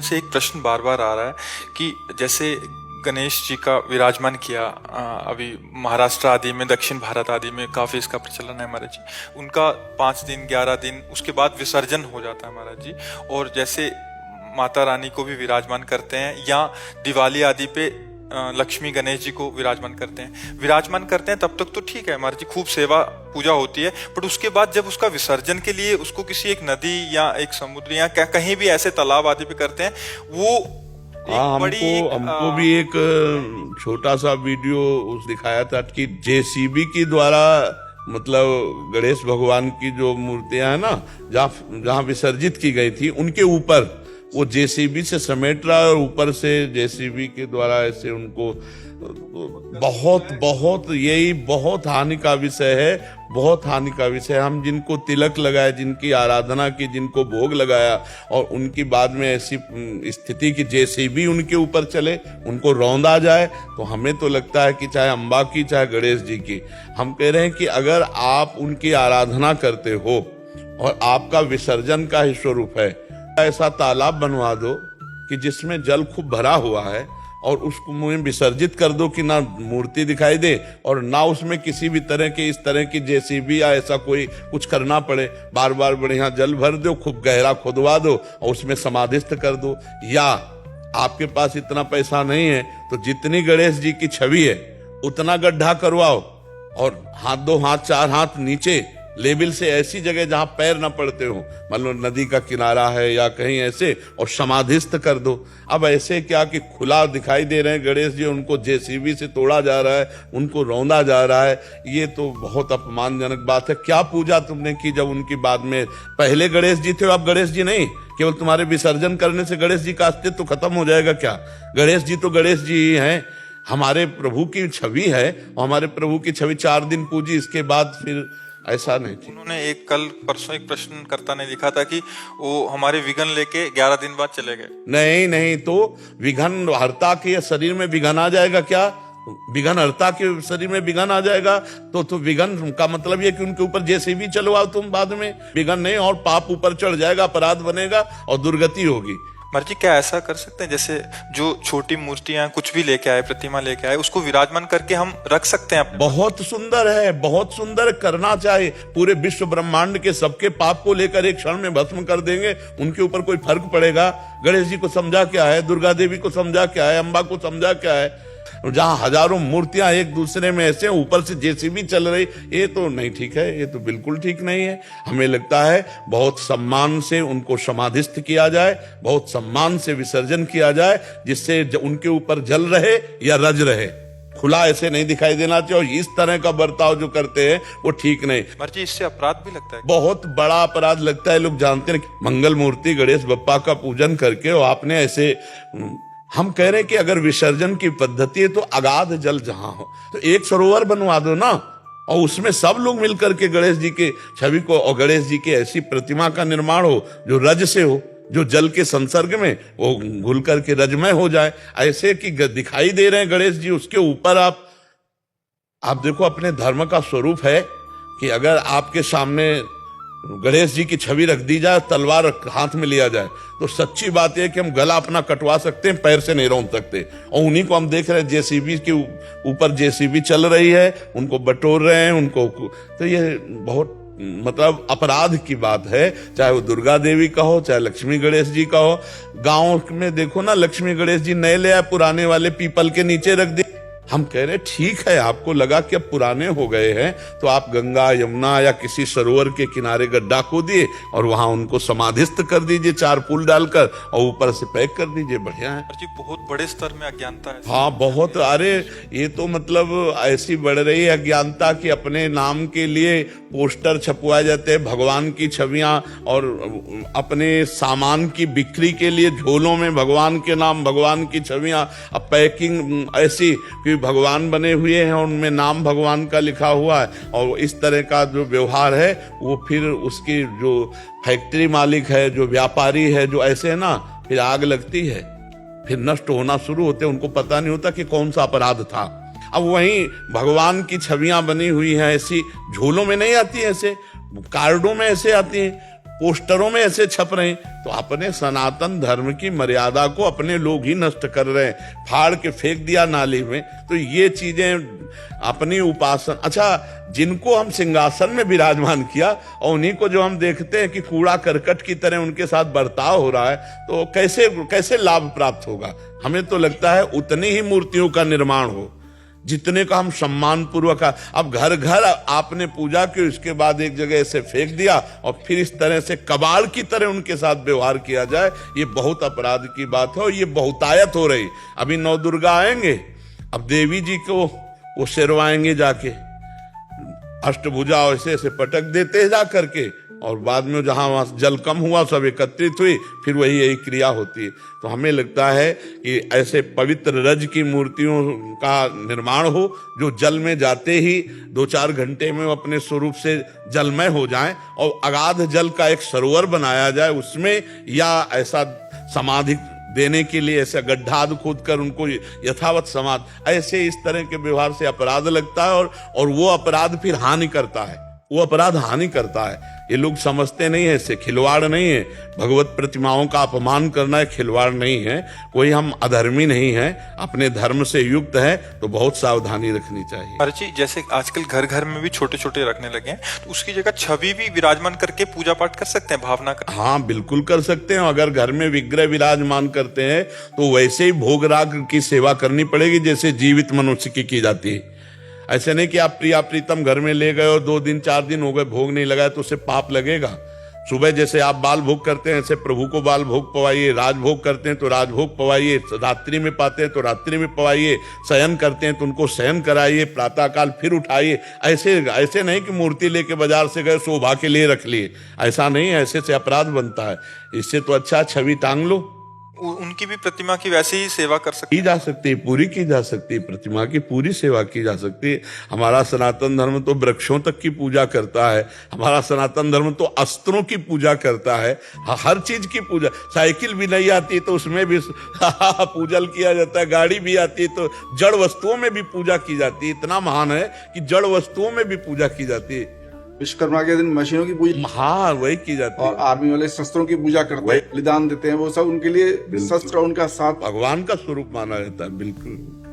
से एक प्रश्न बार बार आ रहा है कि जैसे गणेश जी का विराजमान किया अभी महाराष्ट्र आदि में, दक्षिण भारत आदि में काफ़ी इसका प्रचलन है महाराज जी। उनका 5 दिन 11 दिन उसके बाद विसर्जन हो जाता है महाराज जी। और जैसे माता रानी को भी विराजमान करते हैं या दिवाली आदि पे लक्ष्मी गणेश जी को विराजमान करते हैं तब तक तो ठीक है महाराज जी, खूब सेवा पूजा होती है। बट उसके बाद जब उसका विसर्जन के लिए उसको किसी एक नदी या एक समुद्र या कहीं भी ऐसे तालाब आदि पे करते हैं, वो हमको भी एक छोटा सा वीडियो दिखाया था कि जेसीबी के द्वारा मतलब गणेश भगवान की जो मूर्तियां है ना, जहाँ विसर्जित की गई थी, उनके ऊपर वो जेसीबी से समेट रहा है और ऊपर से जेसीबी के द्वारा ऐसे उनको यही बहुत हानि का विषय है, बहुत हानि का विषय। हम जिनको तिलक लगाए, जिनकी आराधना की, जिनको भोग लगाया और उनकी बाद में ऐसी स्थिति की जेसीबी उनके ऊपर चले, उनको रौंदा जाए, तो हमें तो लगता है कि चाहे अम्बा की चाहे गणेश जी की, हम कह रहे हैं कि अगर आप उनकी आराधना करते हो और आपका विसर्जन का ही स्वरूप है, ऐसा तालाब बनवा दो कि जिसमें जल खूब भरा हुआ है और उसको मुझे विसर्जित कर दो कि ना मूर्ति दिखाई दे और ना उसमें किसी भी तरह के इस तरह की जेसीबी या ऐसा कोई कुछ करना पड़े। बार बार बढ़िया जल भर दो, खूब गहरा खुदवा दो और उसमें समाधिस्थ कर दो। या आपके पास इतना पैसा नहीं है तो जितनी गणेश जी की छवि है उतना गड्ढा करवाओ और हाथ 2 हाथ 4 हाथ नीचे लेवल से ऐसी जगह जहां पैर न पड़ते हो, मतलब नदी का किनारा है या कहीं ऐसे, और समाधिस्थ कर दो। अब ऐसे क्या कि खुला दिखाई दे रहे हैं गणेश जी, उनको जेसीबी से तोड़ा जा रहा है, उनको रौंदा जा रहा है, ये तो बहुत अपमानजनक बात है। क्या पूजा तुमने की जब उनकी बाद में पहले गणेश जी थे, अब गणेश जी नहीं? केवल तुम्हारे विसर्जन करने से गणेश जी का अस्तित्व खत्म हो जाएगा क्या? गणेश जी तो गणेश जी ही हैं, हमारे प्रभु की छवि है और हमारे प्रभु की छवि 4 दिन पूजी, इसके बाद फिर ऐसा नहीं थी। उन्होंने कल परसों एक प्रश्नकर्ता ने लिखा था कि वो हमारे विघन लेके 11 दिन बाद चले गए। नहीं, तो विघन हरता के शरीर में विघन आ जाएगा क्या? विघन हरता के शरीर में विघन आ जाएगा तो विघन का मतलब ये कि उनके ऊपर जैसे भी चलवाओ तुम, बाद में विघन नहीं और पाप ऊपर चढ़ जाएगा, अपराध बनेगा और दुर्गति होगी। महाराज जी, क्या ऐसा कर सकते हैं जैसे जो छोटी मूर्तियां कुछ भी लेके आए, प्रतिमा लेके आए, उसको विराजमान करके हम रख सकते हैं? बहुत सुंदर है, बहुत सुंदर करना चाहिए। पूरे विश्व ब्रह्मांड के सबके पाप को लेकर एक क्षण में भस्म कर देंगे, उनके ऊपर कोई फर्क पड़ेगा? गणेश जी को समझा क्या है, दुर्गा देवी को समझा क्या है, अम्बा को समझा क्या है? जहां हजारों मूर्तियां एक दूसरे में ऐसे ऊपर से जेसीबी चल रही, ये तो नहीं ठीक है, ये तो बिल्कुल ठीक नहीं है। हमें लगता है बहुत सम्मान से उनको समाधिस्थ किया जाए, बहुत सम्मान से विसर्जन किया जाए, जिससे उनके ऊपर जल रहे या रज रहे, खुला ऐसे नहीं दिखाई देना चाहिए। और इस तरह का बर्ताव जो करते हैं वो ठीक नहीं। महाराज जी, इससे अपराध भी लगता है? बहुत बड़ा अपराध लगता है। लोग जानते हैं मंगल मूर्ति गणेश बप्पा का पूजन करके और आपने ऐसे, हम कह रहे हैं कि अगर विसर्जन की पद्धति है तो अगाध जल जहां हो तो एक सरोवर बनवा दो ना, और उसमें सब लोग मिलकर के गणेश जी के छवि को और गणेश जी की ऐसी प्रतिमा का निर्माण हो जो रज से हो, जो जल के संसर्ग में वो घुल करके रजमय हो जाए, ऐसे कि दिखाई दे रहे हैं गणेश जी, उसके ऊपर आप देखो अपने धर्म का स्वरूप है कि अगर आपके सामने गणेश जी की छवि रख दी जाए, तलवार हाथ में लिया जाए, तो सच्ची बात है कि हम गला अपना कटवा सकते हैं, पैर से नहीं रौंद सकते। और उन्हीं को हम देख रहे हैं, जेसीबी के ऊपर जेसीबी चल रही है, उनको बटोर रहे हैं उनको। तो ये बहुत मतलब अपराध की बात है, चाहे वो दुर्गा देवी का हो, चाहे लक्ष्मी गणेश जी का हो। गांव में देखो ना, लक्ष्मी गणेश जी नए ले आए, पुराने वाले पीपल के नीचे रख दिए। हम कह रहे ठीक है, आपको लगा कि अब पुराने हो गए हैं तो आप गंगा यमुना या किसी सरोवर के किनारे गड्ढा खोदिए और वहां उनको समाधिस्थ कर दीजिए 4 फूल डालकर और ऊपर से पैक कर दीजिए, बढ़िया है। जी, बहुत बड़े स्तर में अज्ञानता है। हाँ बहुत, अरे ये तो मतलब ऐसी बढ़ रही है अज्ञानता कि अपने नाम के लिए पोस्टर छपवाए जाते हैं, भगवान की छवियां, और अपने सामान की बिक्री के लिए झोलों में भगवान के नाम, भगवान की छवियां, अब पैकिंग ऐसी कि भगवान बने हुए हैं और उनमें नाम भगवान का लिखा हुआ है। और इस तरह का जो व्यवहार है वो फिर उसकी जो फैक्ट्री मालिक है, जो व्यापारी है, जो ऐसे है ना, फिर आग लगती है, फिर नष्ट होना शुरू होते हैं, उनको पता नहीं होता कि कौन सा अपराध था। अब वहीं भगवान की छवियां बनी हुई हैं, ऐसी झोलों में नहीं आती, ऐसे कार्डों में ऐसे आती हैं, पोस्टरों में ऐसे छप रहे हैं, तो अपने सनातन धर्म की मर्यादा को अपने लोग ही नष्ट कर रहे हैं, फाड़ के फेंक दिया नाली में। तो ये चीजें अपनी उपासना, अच्छा जिनको हम सिंहासन में विराजमान किया और उन्हीं को जो हम देखते हैं कि कूड़ा करकट की तरह उनके साथ बर्ताव हो रहा है, तो कैसे कैसे लाभ प्राप्त होगा। हमें तो लगता है उतनी ही मूर्तियों का निर्माण हो जितने का हम सम्मान पूर्वक, अब घर घर आपने पूजा की, उसके बाद एक जगह से फेंक दिया और फिर इस तरह से कबाड़ की तरह उनके साथ व्यवहार किया जाए, ये बहुत अपराध की बात है और ये बहुतायत हो रही। अभी नौ दुर्गा आएंगे, अब देवी जी को वो शेरवाएंगे जाके, अष्टभुजा ऐसे ऐसे पटक देते हैं जा करके, और बाद में जहां वहां जल कम हुआ सब एकत्रित हुई, फिर वही यही क्रिया होती है। तो हमें लगता है कि ऐसे पवित्र रज की मूर्तियों का निर्माण हो जो जल में जाते ही 2-4 घंटे में अपने स्वरूप से जलमय हो जाएं, और अगाध जल का एक सरोवर बनाया जाए उसमें, या ऐसा समाधि देने के लिए ऐसा गड्ढा खोद कर उनको यथावत समाधि, ऐसे इस तरह के व्यवहार से अपराध लगता है, और वो अपराध फिर हानि करता है, वो अपराध हानि करता है। ये लोग समझते नहीं है, इससे खिलवाड़ नहीं है। भगवत प्रतिमाओं का अपमान करना है, खिलवाड़ नहीं है। कोई हम अधर्मी नहीं है, अपने धर्म से युक्त है, तो बहुत सावधानी रखनी चाहिए। महाराज जी, जैसे आजकल घर घर में भी छोटे छोटे रखने लगे हैं, तो उसकी जगह छवि भी विराजमान करके पूजा पाठ कर सकते हैं, भावना का। हाँ बिल्कुल कर सकते हैं। अगर घर में विग्रह विराजमान करते हैं तो वैसे ही भोग राग की सेवा करनी पड़ेगी जैसे जीवित मनुष्य की जाती है। ऐसे नहीं कि आप प्रिया प्रीतम घर में ले गए और 2 दिन 4 दिन हो गए भोग नहीं लगाया तो उससे पाप लगेगा। सुबह जैसे आप बाल भोग करते हैं ऐसे प्रभु को बाल भोग पवाइए, राजभोग करते हैं तो राजभोग पवाइए, रात्रि में पाते हैं तो रात्रि में पवाइए, शयन करते हैं तो उनको शयन कराइए, प्रातःकाल फिर उठाइए। ऐसे नहीं कि मूर्ति लेके बाजार से गए शोभा के लिए रख लिए, ऐसा नहीं है, ऐसे से अपराध बनता है। इससे तो अच्छा छवि टांग लो। उनकी भी प्रतिमा की वैसे ही सेवा कर सकते की जा सकती है, पूरी की जा सकती है, प्रतिमा की पूरी सेवा की जा सकती है। हमारा सनातन धर्म तो वृक्षों तक की पूजा करता है, हमारा सनातन धर्म तो अस्त्रों की पूजा करता है, हर चीज की पूजा। साइकिल भी नहीं आती तो उसमें भी पूजन किया जाता है, गाड़ी भी आती है तो जड़ वस्तुओं में भी पूजा की जाती है। इतना महान है कि जड़ वस्तुओं में भी पूजा की जाती है। विश्वकर्मा के दिन मशीनों की पूजा, हाँ वही की जाती है। और आर्मी वाले शस्त्रों की पूजा करते हैं, बलिदान देते हैं, वो सब उनके लिए शस्त्र उनका साथ भगवान का स्वरूप माना जाता है। बिल्कुल।